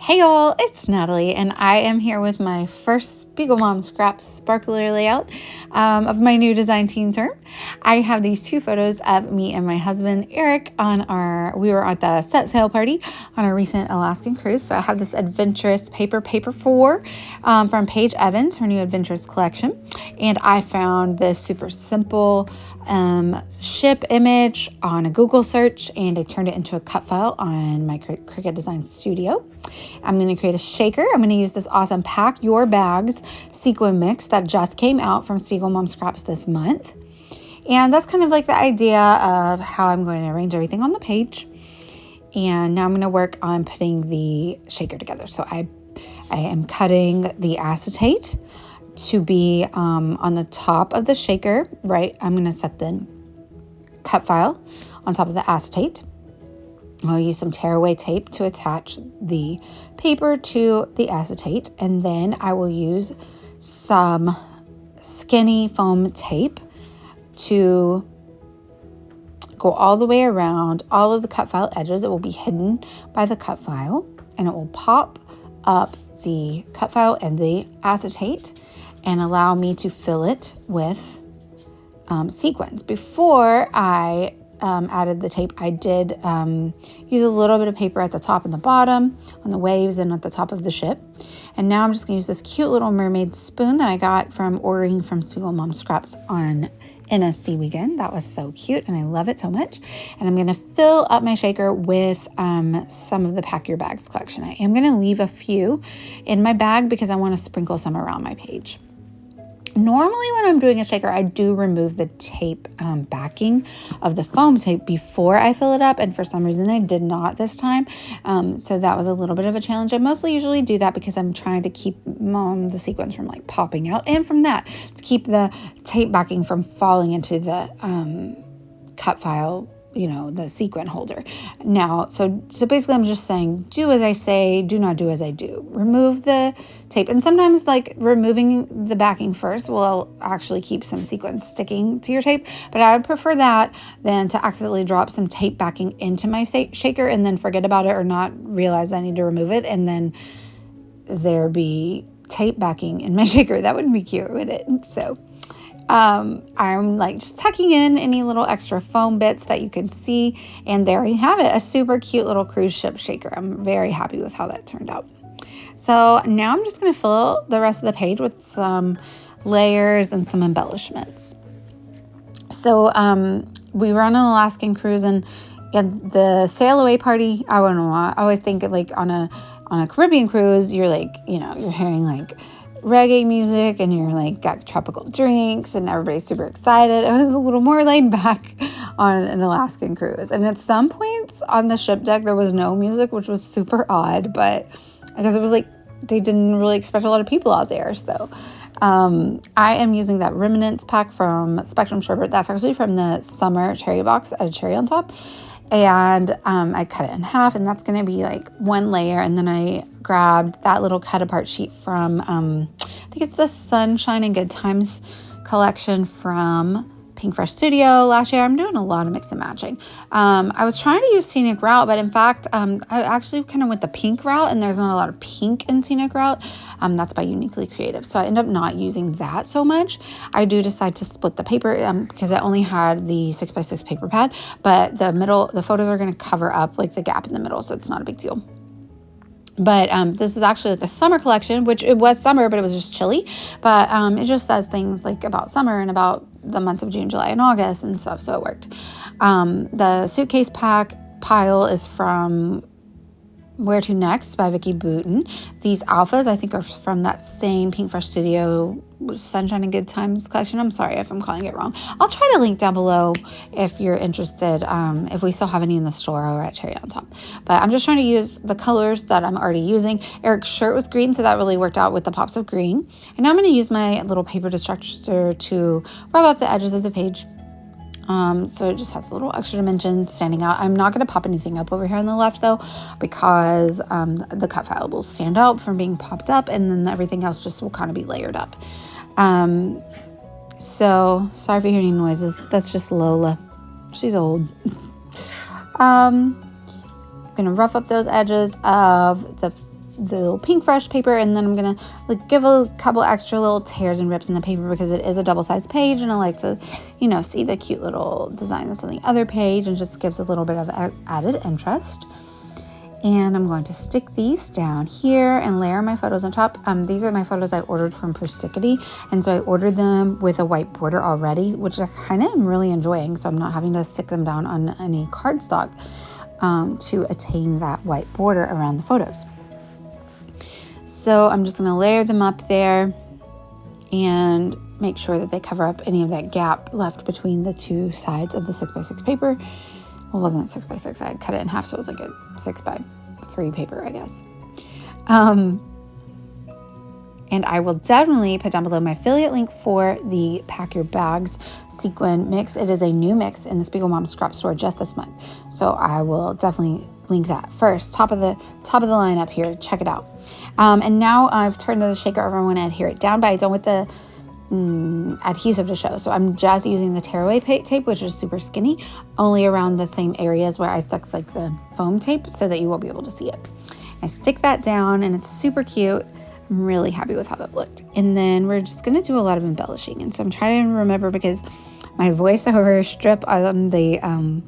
Hey y'all, it's Natalie, and I am here with my first Spiegel Mom Scraps sparkler layout of my new design team term. I have these two photos of me and my husband Eric we were at the set sail party on our recent Alaskan cruise. So I have this adventurous paper 4 from Paige Evans, her new adventurous collection. And I found this super simple ship image on a Google search, and I turned it into a cut file on my Cricut Design Studio. I'm going to create a shaker. I'm going to use this awesome Pack Your Bags Sequin mix that just came out from Spiegel Mom Scraps this month. And that's kind of like the idea of how I'm going to arrange everything on the page. And now I'm going to work on putting the shaker together. So I am cutting the acetate to be on the top of the shaker, right? I'm going to set the cut file on top of the acetate. I'll use some tearaway tape to attach the paper to the acetate, and then I will use some skinny foam tape to go all the way around all of the cut file edges. It will be hidden by the cut file, and it will pop up the cut file and the acetate and allow me to fill it with sequins. Before I added the tape, I did use a little bit of paper at the top and the bottom on the waves and at the top of the ship. And now I'm just going to use this cute little mermaid spoon that I got from ordering from Spiegel Mom Scraps on NSD weekend. That was so cute and I love it so much. And I'm going to fill up my shaker with some of the Pack Your Bags collection. I am going to leave a few in my bag because I want to sprinkle some around my page. Normally when I'm doing a shaker, I do remove the tape backing of the foam tape before I fill it up. And for some reason I did not this time. So that was a little bit of a challenge. I mostly usually do that because I'm trying to keep the sequins from like popping out. And from that, to keep the tape backing from falling into the cut file, the sequin holder. Now, so basically I'm just saying, do as I say, do not do as I do. Remove the tape. And sometimes like removing the backing first will actually keep some sequins sticking to your tape. But I would prefer that than to accidentally drop some tape backing into my shaker and then forget about it or not realize I need to remove it. And then there be tape backing in my shaker. That wouldn't be cute, would it? So I'm like just tucking in any little extra foam bits that you can see. And there you have it, a super cute little cruise ship shaker. I'm very happy with how that turned out. So now I'm just going to fill the rest of the page with some layers and some embellishments. So we were on an Alaskan cruise, and the sail away party, I don't know, I always think of like on a Caribbean cruise, you're like, you're hearing like reggae music and you're like got tropical drinks and everybody's super excited. It was a little more laid back on an Alaskan cruise. And at some points on the ship deck, there was no music, which was super odd, but I guess it was like they didn't really expect a lot of people out there. So I am using that Remnants pack from Spectrum Sherbet. That's actually from the summer cherry box, a cherry on top. And I cut it in half, and that's going to be like one layer. And then I grabbed that little cut apart sheet from, I think it's the Sunshine and Good Times collection from Pink Fresh Studio last year. I'm doing a lot of mix and matching. I was trying to use Scenic Route, but in fact, I actually kind of went the pink route, and there's not a lot of pink in Scenic Route. That's by Uniquely Creative. So I end up not using that so much. I do decide to split the paper because I only had the 6x6 paper pad, but the photos are going to cover up like the gap in the middle. So it's not a big deal. But this is actually like a summer collection, which it was summer, but it was just chilly. But it just says things like about summer and about the months of June, July, and August and stuff. So it worked. The suitcase pack pile is from Where to Next by Vicki Booten. These alphas, I think, are from that same Pink Fresh Studio Sunshine and Good Times collection. I'm sorry if I'm calling it wrong. I'll try to link down below if you're interested, if we still have any in the store or at Cherry on Top. But I'm just trying to use the colors that I'm already using. Eric's shirt was green, so that really worked out with the pops of green. And now I'm going to use my little paper distractor to rub up the edges of the page. So it just has a little extra dimension standing out. I'm not going to pop anything up over here on the left though, because the cut file will stand out from being popped up, and then everything else just will kind of be layered up. So sorry if you hear any noises. That's just Lola. She's old. I'm going to rough up those edges of the the little pink fresh paper, and then I'm gonna like give a couple extra little tears and rips in the paper because it is a double-sized page, and I like to, you know, see the cute little design that's on the other page, and just gives a little bit of added interest. And I'm going to stick these down here and layer my photos on top. These are my photos I ordered from Persicity, and so I ordered them with a white border already, which I kind of am really enjoying, so I'm not having to stick them down on any cardstock to attain that white border around the photos. So I'm just going to layer them up there and make sure that they cover up any of that gap left between the two sides of the 6x6 paper. Well, it wasn't 6x6. I had cut it in half, so it was like a 6x3 paper, I guess. And I will definitely put down below my affiliate link for the Pack Your Bags Sequin mix. It is a new mix in the Spiegel Mom Scrap store just this month, so I will definitely link that. First, top of the line up here. Check it out. And now I've turned the shaker over. I want to adhere it down, but I don't want the adhesive to show, so I'm just using the tearaway tape, which is super skinny, only around the same areas where I stuck like the foam tape, so that you won't be able to see it. I stick that down, and it's super cute. I'm really happy with how that looked. And then we're just going to do a lot of embellishing, and so I'm trying to remember, because my voiceover strip on the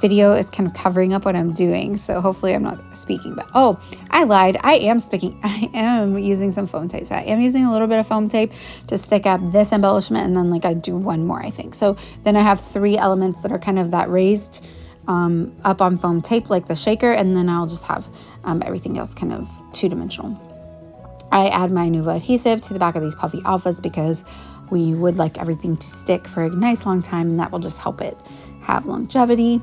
video is kind of covering up what I'm doing, so hopefully I'm not speaking. But oh, I lied, I am speaking. I am using some foam tape. So I am using a little bit of foam tape to stick up this embellishment, and then like I do one more, I think. So then I have 3 elements that are kind of that raised up on foam tape, like the shaker, and then I'll just have everything else kind of 2-dimensional. I add my Nuvo adhesive to the back of these puffy alphas because we would like everything to stick for a nice long time, and that will just help it have longevity.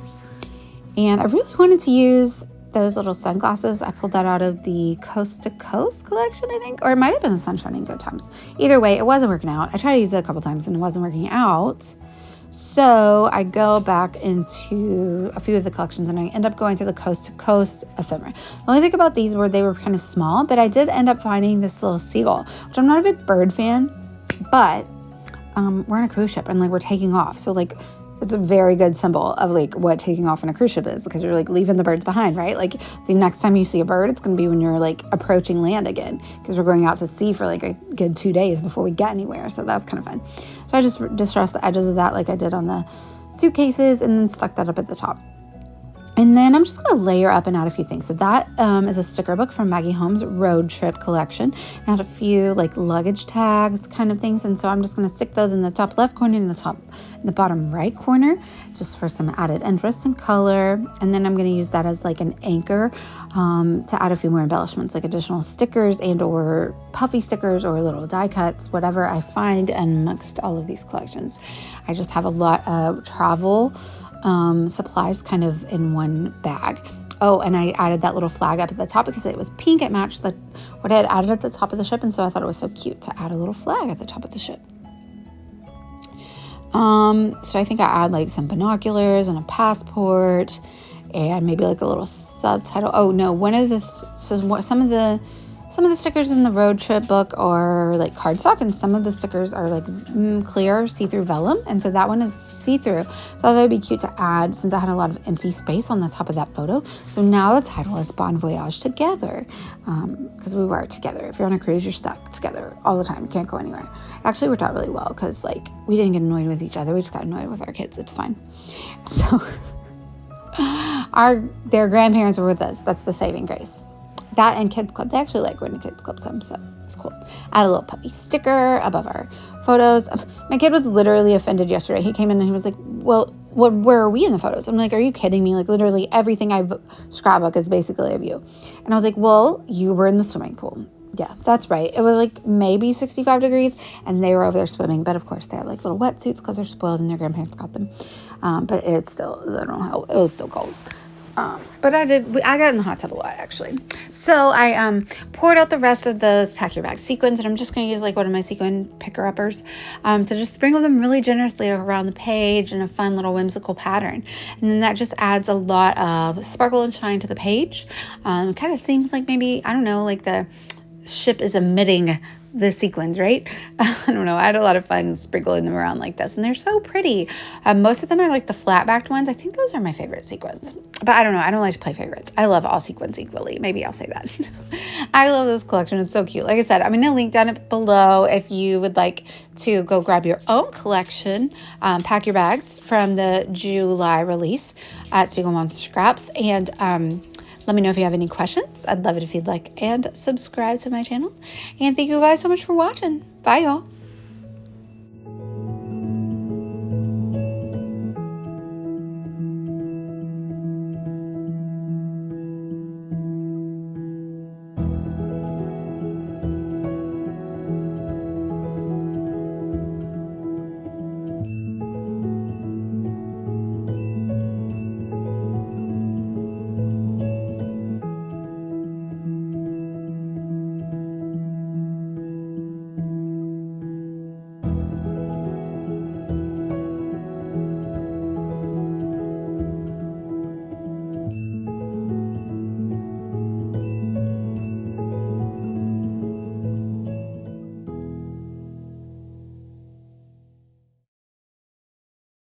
And I really wanted to use those little sunglasses. I pulled that out of the Coast to Coast collection, I think, or it might have been the Sunshine and Good Times. Either way, it wasn't working out. I tried to use it a couple times and it wasn't working out. So I go back into a few of the collections, and I end up going to the Coast to Coast ephemera. The only thing about these were they were kind of small, but I did end up finding this little seagull, which I'm not a big bird fan, but we're on a cruise ship and like we're taking off. So like, it's a very good symbol of like what taking off on a cruise ship is, because you're like leaving the birds behind, right? Like the next time you see a bird, it's going to be when you're like approaching land again, because we're going out to sea for like a good 2 days before we get anywhere. So that's kind of fun. So I just distressed the edges of that like I did on the suitcases, and then stuck that up at the top. And then I'm just going to layer up and add a few things. So that is a sticker book from Maggie Holmes' Road Trip collection. And add a few like luggage tags kind of things. And so I'm just going to stick those in the top left corner and the bottom right corner, just for some added interest and color. And then I'm going to use that as like an anchor to add a few more embellishments, like additional stickers and or puffy stickers or little die cuts, whatever I find amongst all of these collections. I just have a lot of travel supplies kind of in one bag. Oh, and I added that little flag up at the top because it was pink. It matched what I had added at the top of the ship, and so I thought it was so cute to add a little flag at the top of the ship. So I think I add like some binoculars and a passport, and maybe like a little subtitle. Oh no, some of the stickers in the road trip book are like cardstock, and some of the stickers are like clear see-through vellum, and so that one is see-through. So I thought it'd be cute to add, since I had a lot of empty space on the top of that photo. So now the title is Voyage together, because we were together. If you're on a cruise, you're stuck together all the time. You can't go anywhere. It actually worked out really well because like we didn't get annoyed with each other. We just got annoyed with our kids. It's fine. So their grandparents were with us. That's the saving grace. That and Kids Club. They actually like going to Kids Club some, so it's cool. Add a little puppy sticker above our photos. My kid was literally offended yesterday. He came in and he was like, well, where are we in the photos? I'm like, are you kidding me? Like literally everything I've scrapbook is basically of you. And I was like, well, you were in the swimming pool. Yeah, that's right. It was like maybe 65 degrees and they were over there swimming. But of course they had like little wetsuits because they're spoiled and their grandparents got them. But it's still, I don't know how, it was still cold. But I got in the hot tub a lot actually. So I poured out the rest of those Pack Your Bag sequins, and I'm just going to use like one of my sequin picker-uppers to just sprinkle them really generously around the page in a fun little whimsical pattern. And then that just adds a lot of sparkle and shine to the page. It kind of seems like maybe, I don't know, like the ship is emitting the sequins, right? I don't know. I had a lot of fun sprinkling them around like this, and they're so pretty. Most of them are like the flat backed ones. I think those are my favorite sequins, but I don't know. I don't like to play favorites. I love all sequins equally. Maybe I'll say that. I love this collection. It's so cute. Like I said, I'm going to link down it below if you would like to go grab your own collection, pack your bags from the July release at Spiegel Mom Scraps, and let me know if you have any questions. I'd love it if you'd like and subscribe to my channel. And thank you guys so much for watching. Bye, y'all.